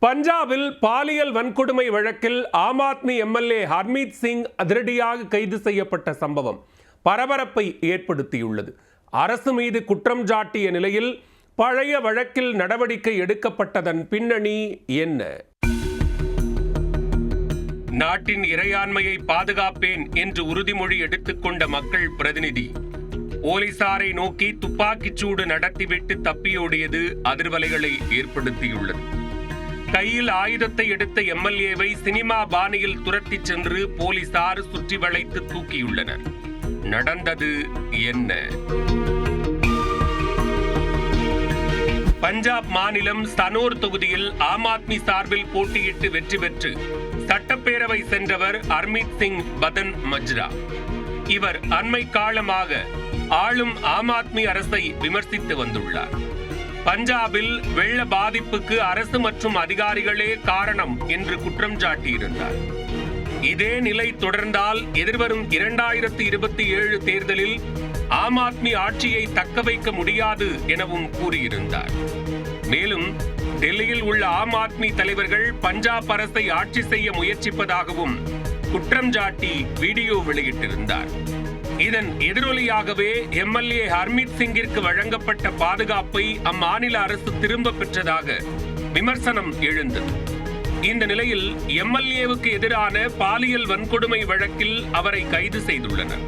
பஞ்சாபில் பாலியல் வன்கொடுமை வழக்கில் ஆம் ஆத்மி எம்எல்ஏ ஹர்மீத் சிங் அதிரடியாக கைது செய்யப்பட்ட சம்பவம் பரபரப்பை ஏற்படுத்தியுள்ளது. அரசு மீது குற்றம் சாட்டிய நிலையில் பழைய வழக்கில் நடவடிக்கை எடுக்கப்பட்டதன் பின்னணி என்ன? நாட்டின் இறையாண்மையை பாதுகாப்பேன் என்று உறுதிமொழி எடுத்துக்கொண்ட மக்கள் பிரதிநிதி போலீசாரை நோக்கி துப்பாக்கிச்சூடு நடத்திவிட்டு தப்பியோடியது அதிர்வலைகளை ஏற்படுத்தியுள்ளது. கையில் ஆயுதத்தை எடுத்த எம்எல்ஏவை சினிமா பாணியில் துரத்தி சென்று போலீசார் சுற்றி வளைத்து தூக்கியுள்ளனர். நடந்தது என்ன? பஞ்சாப் மாநிலம் சனோர் தொகுதியில் ஆம் ஆத்மி சார்பில் போட்டியிட்டு வெற்றி பெற்று சட்டப்பேரவை சென்றவர் ஹர்மீத் சிங் பதன் மஜ்ரா. இவர் அண்மை காலமாக ஆளும் ஆம் ஆத்மி அரசை விமர்சித்து வந்துள்ளார். பஞ்சாபில் வெள்ள பாதிப்புக்கு அரசு மற்றும் அதிகாரிகளே காரணம் என்று குற்றம் சாட்டியிருந்தார். இதே நிலை தொடர்ந்தால் எதிர்வரும் 2027 தேர்தலில் ஆம் ஆத்மி ஆட்சியை தக்க வைக்க முடியாது எனவும் கூறியிருந்தார். மேலும் டெல்லியில் உள்ள ஆம் ஆத்மி தலைவர்கள் பஞ்சாப் அரசை ஆட்சி செய்ய முயற்சிப்பதாகவும் குற்றம் சாட்டி வீடியோ வெளியிட்டிருந்தார். இதன் எதிரொலியாகவே எம்எல்ஏ ஹர்மீத் சிங்கிற்கு வழங்கப்பட்ட பாதுகாப்பை அம்மாநில அரசு திரும்ப பெற்றதாக விமர்சனம் எழுந்தது. இந்த நிலையில் எம்எல்ஏவுக்கு எதிரான பாலியல் வன்கொடுமை வழக்கில் அவரை கைது செய்துள்ளனர்.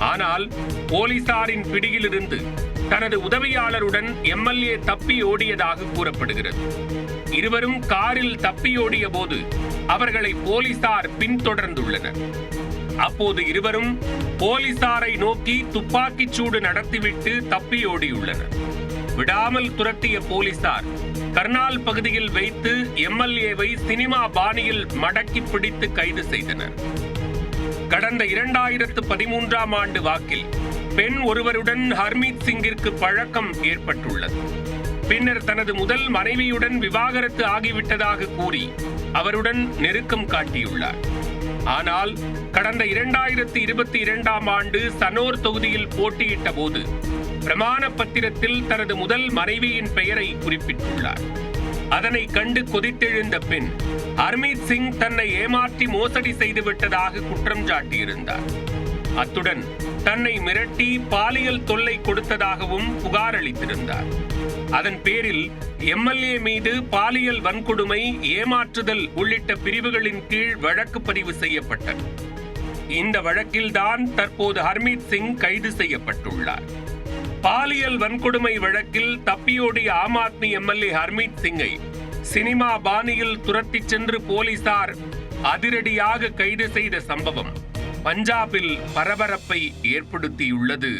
ஆனால் போலீசாரின் பிடியிலிருந்து தனது உதவியாளருடன் எம்எல்ஏ தப்பி ஓடியதாக கூறப்படுகிறது. இருவரும் காரில் தப்பியோடிய போது அவர்களை போலீசார் பின்தொடர்ந்துள்ளனர். அப்போது இருவரும் போலீசாரை நோக்கி துப்பாக்கிச்சூடு நடத்திவிட்டு தப்பியோடியுள்ளனர். விடாமல் துரத்திய போலீசார் கர்னால் பகுதியில் வைத்து எம்எல்ஏவை சினிமா பாணியில் மடக்கி பிடித்து கைது செய்தனர். கடந்த 2013ஆம் ஆண்டு வாக்கில் பெண் ஒருவருடன் ஹர்மீத் சிங்கிற்கு பழக்கம் ஏற்பட்டுள்ளது. பின்னர் தனது முதல் மனைவியுடன் விவாகரத்து ஆகிவிட்டதாக கூறி அவருடன் நெருக்கம் காட்டியுள்ளார். ஆனால் கடந்த 2022ஆம் ஆண்டு சனோர் தொகுதியில் போட்டியிட்ட போது பிரமாண பத்திரத்தில் தனது முதல் மனைவியின் பெயரை குறிப்பிட்டுள்ளார். அதனை கண்டு கொதித்தெழுந்த பெண் ஹர்மீத் சிங் தன்னை ஏமாற்றி மோசடி செய்துவிட்டதாக குற்றம் சாட்டியிருந்தார். அத்துடன் தன்னை மிரட்டி பாலியல் தொல்லை கொடுத்ததாகவும் புகார் அளித்திருந்தார். அதன் பேரில் எம்எல்ஏ மீது பாலியல் வன்கொடுமை, ஏமாற்றுதல் உள்ளிட்ட பிரிவுகளின் கீழ் வழக்கு பதிவு செய்யப்பட்டது. இந்த வழக்கில்தான் தற்போது ஹர்மீத் சிங் கைது செய்யப்பட்டுள்ளார். பாலியல் வன்கொடுமை வழக்கில் தப்பியோடிய ஆம் ஆத்மி எம்எல்ஏ ஹர்மீத் சிங்கை சினிமா பாணியில் துரத்தி சென்று போலீசார் அதிரடியாக கைது செய்த சம்பவம் பஞ்சாபில் பரபரப்பை ஏற்படுத்தியுள்ளது.